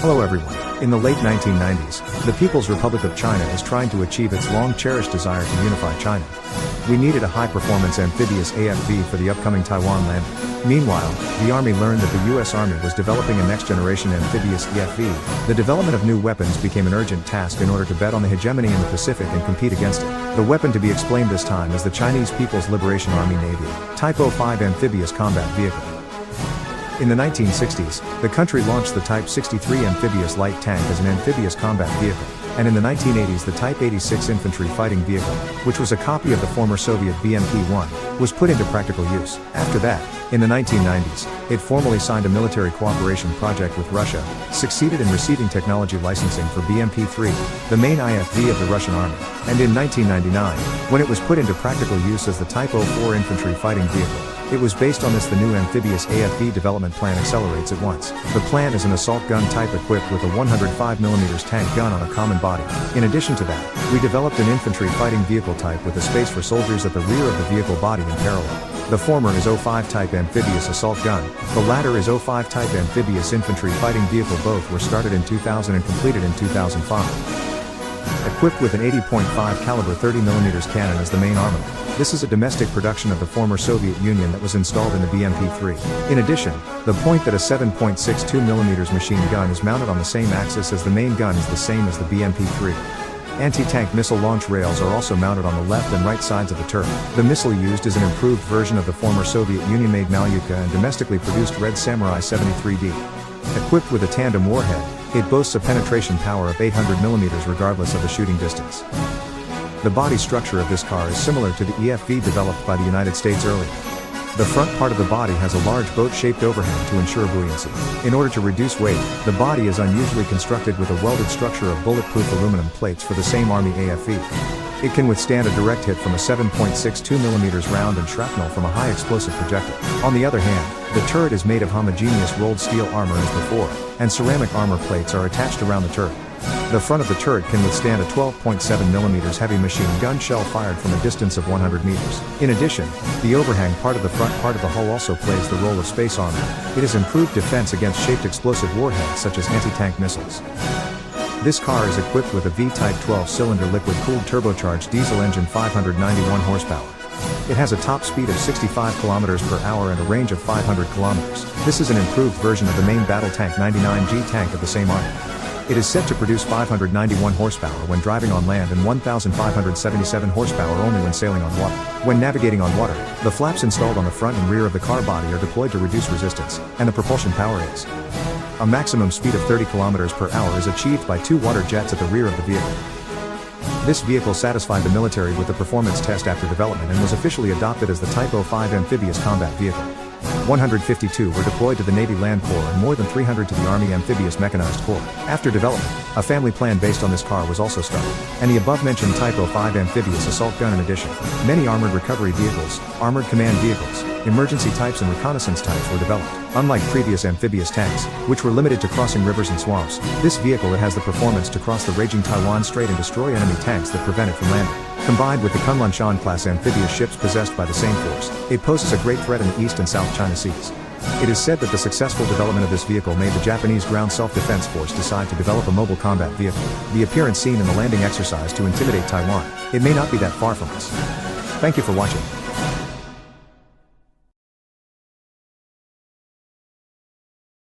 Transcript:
Hello everyone. In the late 1990s, the People's Republic of China is trying to achieve its long-cherished desire to unify China. We needed a high-performance amphibious AFV for the upcoming Taiwan landing. Meanwhile, the Army learned that the US Army was developing a next-generation amphibious EFV. The development of new weapons became an urgent task in order to bet on the hegemony in the Pacific and compete against it. The weapon to be explained this time is the Chinese People's Liberation Army Navy Type 05 Amphibious Combat Vehicle. In the 1960s, the country launched the Type 63 amphibious light tank as an amphibious combat vehicle, and in the 1980s the Type 86 infantry fighting vehicle, which was a copy of the former Soviet BMP-1, was put into practical use. After that, in the 1990s, it formally signed a military cooperation project with Russia, succeeded in receiving technology licensing for BMP-3, the main IFV of the Russian Army, and in 1999, when it was put into practical use as the Type 04 infantry fighting vehicle. It was based on this the new amphibious AFV development plan accelerates at once. The plan is an assault gun type equipped with a 105mm tank gun on a common body. In addition to that, we developed an infantry fighting vehicle type with a space for soldiers at the rear of the vehicle body in parallel. The former is 05 type amphibious assault gun, the latter is 05 type amphibious infantry fighting vehicle. Both were started in 2000 and completed in 2005. Equipped with an 80.5 caliber 30mm cannon as the main armament. This is a domestic production of the former Soviet Union that was installed in the BMP-3. In addition, the point that a 7.62mm machine gun is mounted on the same axis as the main gun is the same as the BMP-3. Anti-tank missile launch rails are also mounted on the left and right sides of the turret. The missile used is an improved version of the former Soviet Union-made Malyutka and domestically produced Red Samurai 73D. Equipped with a tandem warhead, it boasts a penetration power of 800mm regardless of the shooting distance. The body structure of this car is similar to the EFV developed by the United States earlier. The front part of the body has a large boat-shaped overhang to ensure buoyancy. In order to reduce weight, the body is unusually constructed with a welded structure of bulletproof aluminum plates for the same Army AFV. It can withstand a direct hit from a 7.62mm round and shrapnel from a high-explosive projectile. On the other hand, the turret is made of homogeneous rolled steel armor as before, and ceramic armor plates are attached around the turret. The front of the turret can withstand a 12.7mm heavy machine gun shell fired from a distance of 100 meters. In addition, the overhang part of the front part of the hull also plays the role of space armor. It has improved defense against shaped explosive warheads such as anti-tank missiles. This car is equipped with a V-type 12-cylinder liquid-cooled turbocharged diesel engine 591 horsepower. It has a top speed of 65 km per hour and a range of 500 km. This is an improved version of the main battle tank 99G tank of the same Army. It is set to produce 591 horsepower when driving on land and 1,577 horsepower only when sailing on water. When navigating on water, the flaps installed on the front and rear of the car body are deployed to reduce resistance, and the propulsion power is. A maximum speed of 30 km per hour is achieved by 2 water jets at the rear of the vehicle. This vehicle satisfied the military with the performance test after development and was officially adopted as the Type 05 Amphibious Combat Vehicle. 152 were deployed to the Navy Land Corps and more than 300 to the Army Amphibious Mechanized Corps. After development, a family plan based on this car was also started, and the above-mentioned Type 05 amphibious assault gun in addition. Many armored recovery vehicles, armored command vehicles, emergency types and reconnaissance types were developed. Unlike previous amphibious tanks, which were limited to crossing rivers and swamps, this vehicle has the performance to cross the raging Taiwan Strait and destroy enemy tanks that prevent it from landing. Combined with the Kunlun-Shan class amphibious ships possessed by the same force, it poses a great threat in the East and South China Seas. It is said that the successful development of this vehicle made the Japanese Ground Self-Defense Force decide to develop a mobile combat vehicle. The appearance seen in the landing exercise to intimidate Taiwan. It may not be that far from us. Thank you for watching.